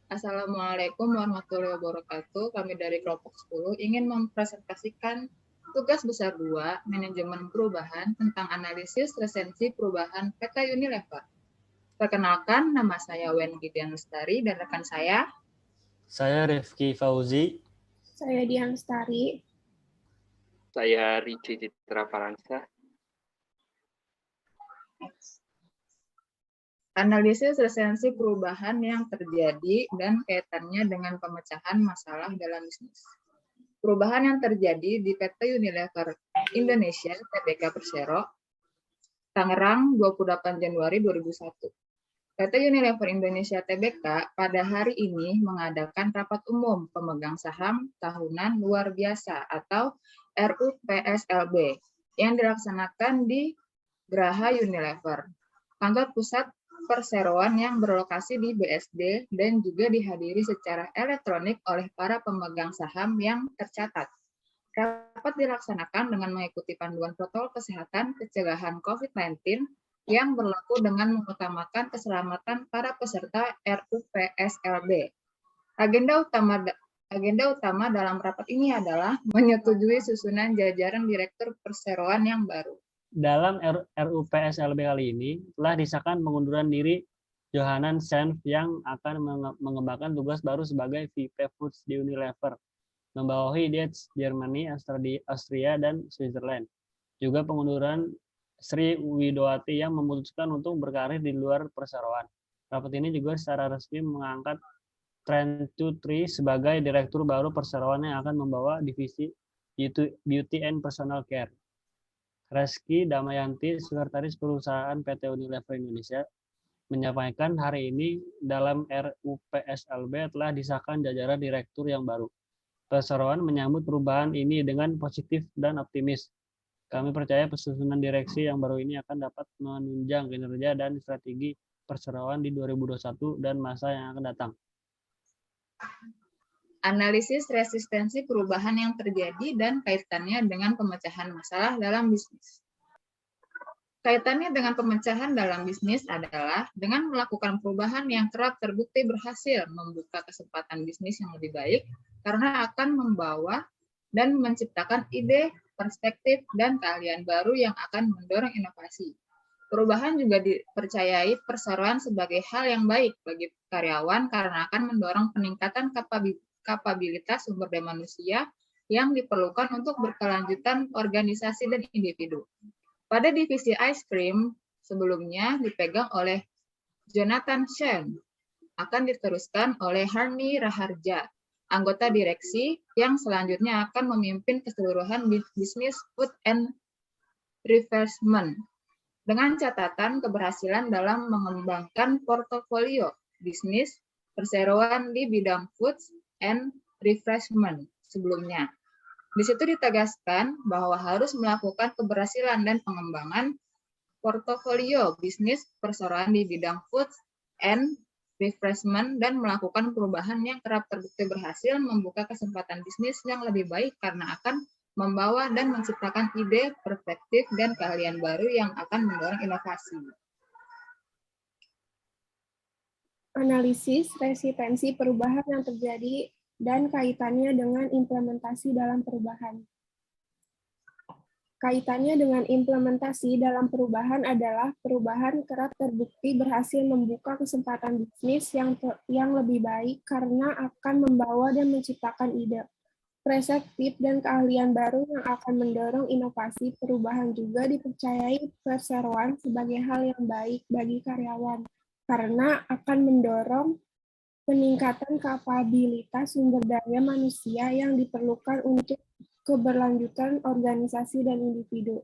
Assalamualaikum warahmatullahi wabarakatuh. Kami dari kelompok 10 ingin mempresentasikan tugas besar 2, manajemen perubahan tentang analisis resensi perubahan PT Unilever. Perkenalkan, nama saya Wen Gideon Lestari dan rekan saya. Saya Rifki Fauzi. Saya Dian Lestari. Saya Rici Citra Faransa. Analisis resensi perubahan yang terjadi dan kaitannya dengan pemecahan masalah dalam bisnis. Perubahan yang terjadi di PT Unilever Indonesia Tbk Persero, Tangerang 28 Januari 2001. PT Unilever Indonesia Tbk pada hari ini mengadakan rapat umum pemegang saham tahunan luar biasa atau RUPSLB yang dilaksanakan di Geraha Unilever, kantor pusat perseroan yang berlokasi di BSD dan juga dihadiri secara elektronik oleh para pemegang saham yang tercatat. Rapat dilaksanakan dengan mengikuti panduan protokol kesehatan pencegahan COVID-19 yang berlaku dengan mengutamakan keselamatan para peserta RUPSLB. Agenda utama dalam rapat ini adalah menyetujui susunan jajaran direktur perseroan yang baru. Dalam RUPSLB kali ini telah disahkan pengunduran diri Johanan Senf yang akan mengembangkan tugas baru sebagai VP Foods di Unilever, membawahi Dietz Germany, Austria, dan Switzerland. Juga pengunduran Sri Widowati yang memutuskan untuk berkarir di luar perseroan. Rapat ini juga secara resmi mengangkat Trent Tutri sebagai direktur baru perseroan yang akan membawa divisi Beauty and Personal Care. Reski Damayanti, Sekretaris Perusahaan PT Unilever Indonesia, menyampaikan hari ini dalam RUPSLB telah disahkan jajaran direktur yang baru. Perseroan menyambut perubahan ini dengan positif dan optimis. Kami percaya penyusunan direksi yang baru ini akan dapat menunjang kinerja dan strategi perseroan di 2021 dan masa yang akan datang. Analisis resistensi perubahan yang terjadi dan kaitannya dengan pemecahan masalah dalam bisnis. Kaitannya dengan pemecahan dalam bisnis adalah dengan melakukan perubahan yang kerap terbukti berhasil membuka kesempatan bisnis yang lebih baik karena akan membawa dan menciptakan ide, perspektif, dan keahlian baru yang akan mendorong inovasi. Perubahan juga dipercayai perseroan sebagai hal yang baik bagi karyawan karena akan mendorong peningkatan kapabilitas sumber daya manusia yang diperlukan untuk berkelanjutan organisasi dan individu. Pada divisi ice cream sebelumnya dipegang oleh Jonathan Shen, akan diteruskan oleh Harni Raharja, anggota direksi yang selanjutnya akan memimpin keseluruhan bisnis food and refreshment dengan catatan keberhasilan dalam mengembangkan portofolio bisnis perseroan di bidang foods and refreshment sebelumnya. Di situ ditegaskan bahwa harus melakukan keberhasilan dan pengembangan portofolio bisnis perseroan di bidang foods and refreshment dan melakukan perubahan yang kerap terbukti berhasil membuka kesempatan bisnis yang lebih baik karena akan membawa dan menciptakan ide, perspektif, dan keahlian baru yang akan mendorong inovasi. Analisis resistensi perubahan yang terjadi dan kaitannya dengan implementasi dalam perubahan. Kaitannya dengan implementasi dalam perubahan adalah perubahan kerap terbukti berhasil membuka kesempatan bisnis yang lebih baik karena akan membawa dan menciptakan ide, perspektif, dan keahlian baru yang akan mendorong inovasi. Perubahan juga dipercayai perseroan sebagai hal yang baik bagi karyawan karena akan mendorong peningkatan kapabilitas sumber daya manusia yang diperlukan untuk keberlanjutan organisasi dan individu.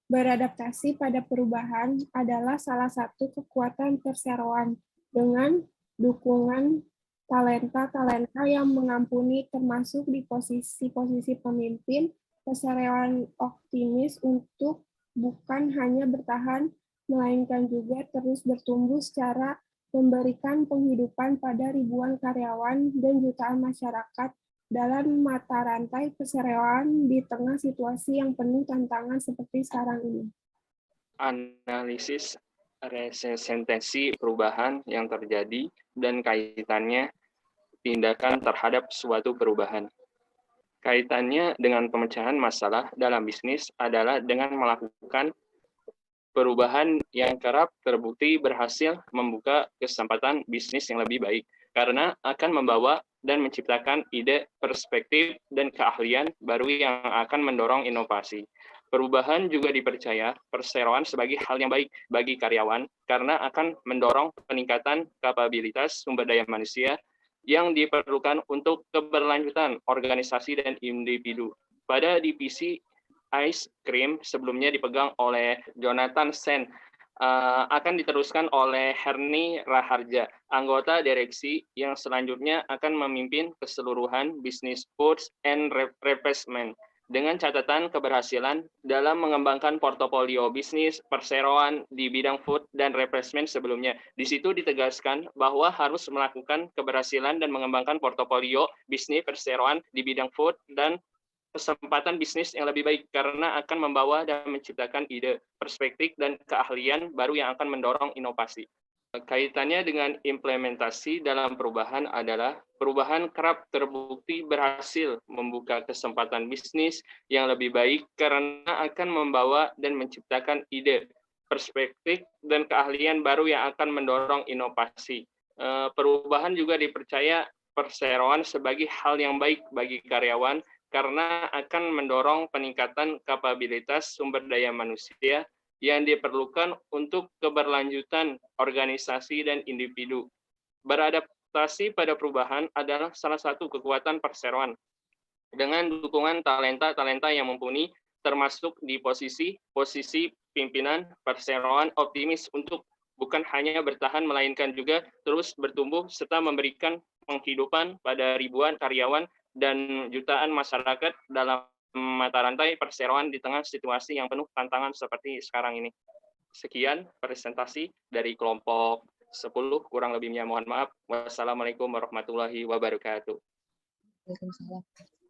Beradaptasi pada perubahan adalah salah satu kekuatan perseroan dengan dukungan talenta-talenta yang mengampuni termasuk di posisi-posisi pemimpin. Perseroan optimis untuk bukan hanya bertahan, melainkan juga terus bertumbuh secara memberikan penghidupan pada ribuan karyawan dan jutaan masyarakat dalam mata rantai perseroan di tengah situasi yang penuh tantangan seperti sekarang ini. Analisis resistensi perubahan yang terjadi dan kaitannya tindakan terhadap suatu perubahan. Kaitannya dengan pemecahan masalah dalam bisnis adalah dengan melakukan perubahan yang kerap terbukti berhasil membuka kesempatan bisnis yang lebih baik, karena akan membawa dan menciptakan ide, perspektif, dan keahlian baru yang akan mendorong inovasi. Perubahan juga dipercaya perseroan sebagai hal yang baik bagi karyawan, karena akan mendorong peningkatan kapabilitas sumber daya manusia yang diperlukan untuk keberlanjutan organisasi dan individu. Pada divisi Ice Cream sebelumnya dipegang oleh Jonathan Sen, akan diteruskan oleh Herni Raharja, anggota direksi yang selanjutnya akan memimpin keseluruhan bisnis foods and refreshment dengan catatan keberhasilan dalam mengembangkan portofolio bisnis perseroan di bidang food dan refreshment sebelumnya. Di situ ditegaskan bahwa harus melakukan keberhasilan dan mengembangkan portofolio bisnis perseroan di bidang food dan kesempatan bisnis yang lebih baik, karena akan membawa dan menciptakan ide, perspektif, dan keahlian baru yang akan mendorong inovasi. Kaitannya dengan implementasi dalam perubahan adalah perubahan kerap terbukti berhasil membuka kesempatan bisnis yang lebih baik, karena akan membawa dan menciptakan ide, perspektif, dan keahlian baru yang akan mendorong inovasi. Perubahan juga dipercaya perseroan sebagai hal yang baik bagi karyawan, karena akan mendorong peningkatan kapabilitas sumber daya manusia yang diperlukan untuk keberlanjutan organisasi dan individu. Beradaptasi pada perubahan adalah salah satu kekuatan perseroan. Dengan dukungan talenta-talenta yang mumpuni, termasuk di posisi pimpinan, perseroan optimis untuk bukan hanya bertahan, melainkan juga terus bertumbuh serta memberikan penghidupan pada ribuan karyawan dan jutaan masyarakat dalam mata rantai perseroan di tengah situasi yang penuh tantangan seperti sekarang ini. Sekian presentasi dari kelompok 10, kurang lebihnya mohon maaf. Wassalamualaikum warahmatullahi wabarakatuh. Waalaikumsalam.